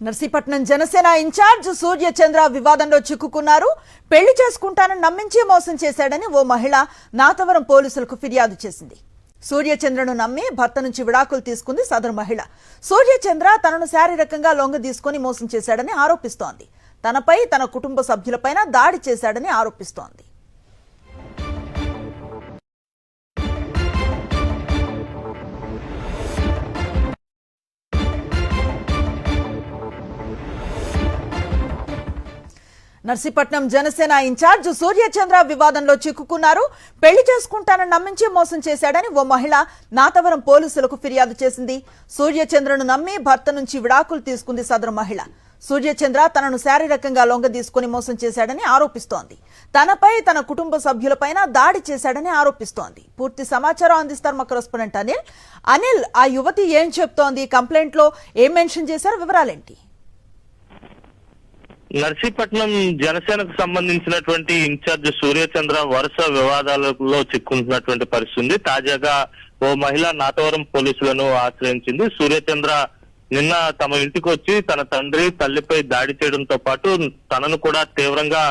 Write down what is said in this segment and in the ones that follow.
Narsipatnam Janasena incharge Suryachandra వివాదంలో చిక్కుకున్నారు. పెళ్లి చేసుకుంటానని నమ్మించి మోసం చేశాడని ఓ మహిళ నాతవరం పోలీసులకు ఫిర్యాదు చేసింది. సూర్యచంద్రను నమ్మి భర్త నుంచి విడాకులు తీసుకుంది సదరు మహిళ. సూర్యచంద్ర తనను శారీరకంగా లొంగదీసుకుని మోసం చేశాడని ఆరోపిస్తోంది. తనపై తన కుటుంబ సభ్యులపైన దాడి చేశాడని ఆరోపిస్తోంది. నర్సీపట్నం జనసేన ఇన్ఛార్జ్ సూర్యచంద్ర వివాదంలో చిక్కుకున్నారు. పెళ్లి చేసుకుంటానని నమ్మించి మోసం చేశాడని ఓ మహిళ నాతవరం పోలీసులకు ఫిర్యాదు చేసింది. సూర్యచంద్రను నమ్మి భర్త నుంచి విడాకులు తీసుకుంది సదరు మహిళ. సూర్యచంద్ర తనను శారీరకంగా లొంగదీసుకుని మోసం చేశాడని ఆరోపిస్తోంది. తనపై తన కుటుంబ సభ్యులపైన దాడి చేశాడని ఆరోపిస్తోంది. పూర్తి సమాచారం అందిస్తారు మా కరెస్పాండెంట్ అనిల్. అనిల్, ఆ యువతి ఏం చెప్తోంది? కంప్లైంట్ లో ఏం మెన్షన్ చేశారు? వివరాలేంటి? నర్సీపట్నం జనసేనకు సంబంధించినటువంటి ఇన్ఛార్జ్ సూర్యచంద్ర వరుస వివాదాలలో చిక్కుంటున్నటువంటి పరిస్థితి. తాజాగా ఓ మహిళ నాతవరం పోలీసులను ఆశ్రయించింది. సూర్యచంద్ర నిన్న తమ ఇంటికి వచ్చి తన తండ్రి తల్లిపై దాడి చేయడంతో పాటు తనను కూడా తీవ్రంగా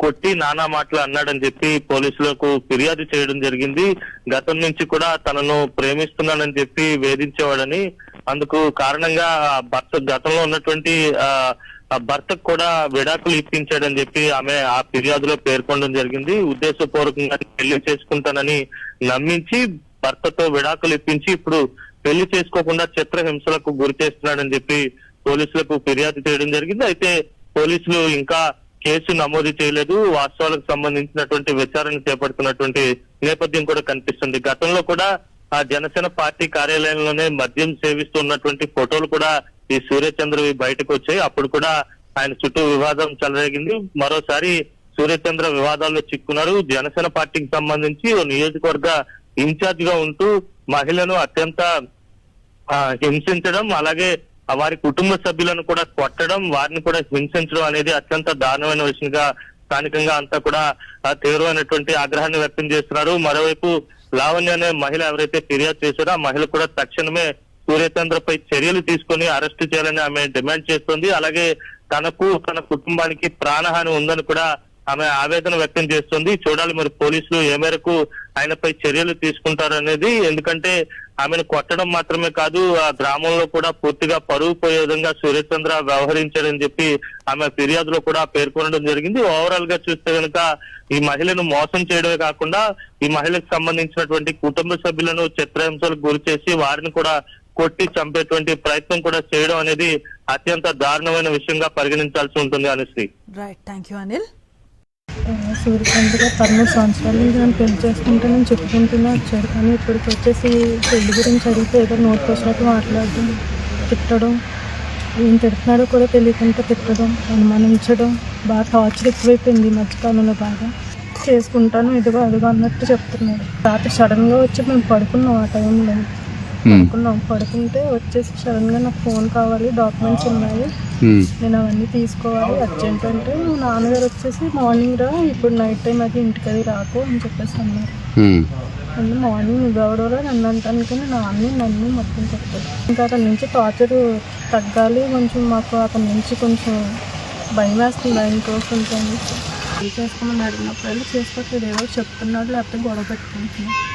కొట్టి నానా మాటలు అన్నాడని చెప్పి పోలీసులకు ఫిర్యాదు చేయడం జరిగింది. గతం నుంచి కూడా తనను ప్రేమిస్తున్నానని చెప్పి వేధించేవాడని, అందుకు కారణంగా భర్త గతంలో ఉన్నటువంటి భర్తకు కూడా విడాకులు ఇప్పించాడని చెప్పి ఆమె ఆ ఫిర్యాదులో పేర్కొనడం జరిగింది. ఉద్దేశపూర్వకంగా పెళ్లి చేసుకుంటానని నమ్మించి భర్తతో విడాకులు ఇప్పించి ఇప్పుడు పెళ్లి చేసుకోకుండా చిత్రహింసలకు గురి చేస్తున్నాడని చెప్పి పోలీసులకు ఫిర్యాదు చేయడం జరిగింది. అయితే పోలీసులు ఇంకా కేసు నమోదు చేయలేదు. వాస్తవాలకు సంబంధించినటువంటి విచారణ చేపడుతున్నటువంటి నేపథ్యం కూడా కనిపిస్తుంది. గతంలో కూడా ఆ జనసేన పార్టీ కార్యాలయంలోనే మద్యం సేవిస్తున్నటువంటి ఫోటోలు కూడా ఈ సూర్యచంద్రవి బయటకు వచ్చాయి. అప్పుడు కూడా ఆయన చుట్టూ వివాదం చెలరేగింది. మరోసారి సూర్యచంద్ర వివాదాల్లో చిక్కున్నారు. జనసేన పార్టీకి సంబంధించి ఓ నియోజకవర్గ ఇన్ఛార్జ్ గా ఉంటూ మహిళను అత్యంత హింసించడం, అలాగే వారి కుటుంబ సభ్యులను కూడా కొట్టడం, వారిని కూడా హింసించడం అనేది అత్యంత దారుణమైన విషయంగా స్థానికంగా అంతా కూడా తీవ్రమైనటువంటి ఆగ్రహాన్ని వ్యక్తం చేస్తున్నారు. మరోవైపు లావణ్య అనే మహిళ ఎవరైతే ఫిర్యాదు చేశారో ఆ మహిళ కూడా తక్షణమే సూర్యచంద్రపై చర్యలు తీసుకుని అరెస్టు చేయాలని ఆమె డిమాండ్ చేస్తోంది. అలాగే తనకు తన కుటుంబానికి ప్రాణహాని ఉందని కూడా ఆమె ఆవేదన వ్యక్తం చేస్తుంది. చూడాలి మరి పోలీసులు ఏ మేరకు ఆయనపై చర్యలు తీసుకుంటారనేది. ఎందుకంటే ఆమెను కొట్టడం మాత్రమే కాదు, ఆ గ్రామంలో కూడా పూర్తిగా పరువు పోయే విధంగా సూర్యచంద్ర వ్యవహరించాడని చెప్పి ఆమె ఫిర్యాదులో కూడా పేర్కొనడం జరిగింది. ఓవరాల్ గా చూస్తే కనుక ఈ మహిళను మోసం చేయడమే కాకుండా ఈ మహిళకు సంబంధించినటువంటి కుటుంబ సభ్యులను చిత్రహింసలకు గురి చేసి వారిని కూడా కొట్టి చంపేటువంటి ప్రయత్నం కూడా చేయడం అనేది అత్యంత దారుణమైన విషయంగా పరిగణించాల్సి ఉంటుంది. Anusri. Right, thank you Anil. Suryachandra 13 సంవత్సరాల నుంచి నన్ను పెళ్లి చేసుకుంటానని చెప్పుకుంటూనే వచ్చాడు. కానీ ఇప్పటికి వచ్చేసి పెళ్లి గురించి అడిగితే ఏదో నోట్ వచ్చినట్టు మాట్లాడడం, తిట్టడం, ఏం తిడుతున్నాడో కూడా తెలియకుండా తిట్టడం, అనుమానించడం, బాగా టార్చర్ ఎక్కువైపోయింది ఈ మధ్యకాలంలో. బాగా చేసుకుంటాను ఇదిగో అదిగో అన్నట్టు చెప్తున్నాడు. రాత్రి సడన్గా వచ్చి మేము పడుకున్నాం. ఆ టైంలో పడుకుంటే వచ్చేసి సడన్గా నాకు ఫోన్ కావాలి, డాక్యుమెంట్స్ ఉన్నాయి, నేను అవన్నీ తీసుకోవాలి అర్జెంట్ అంటే, నాన్నగారు వచ్చేసి మార్నింగ్ రా, ఇప్పుడు నైట్ టైం అది ఇంటికి అది రాకు అని చెప్పేసి అన్నారు. అంటే మార్నింగ్ నువ్వెవడోరా నన్ను అంటాను, కానీ నన్ను మొత్తం చెప్పారు. ఇంకా అతని నుంచి టార్చర్ తగ్గాలి, కొంచెం మాకు అతని నుంచి కొంచెం భయం వేస్తుంది ఆయన కోసం. చేసుకోమని అడిగినప్పుడు చేసుకోవట్లేదు, ఏదో చెప్తున్నాడు, లేకపోతే గొడవ పెట్టుకుంటున్నాడు.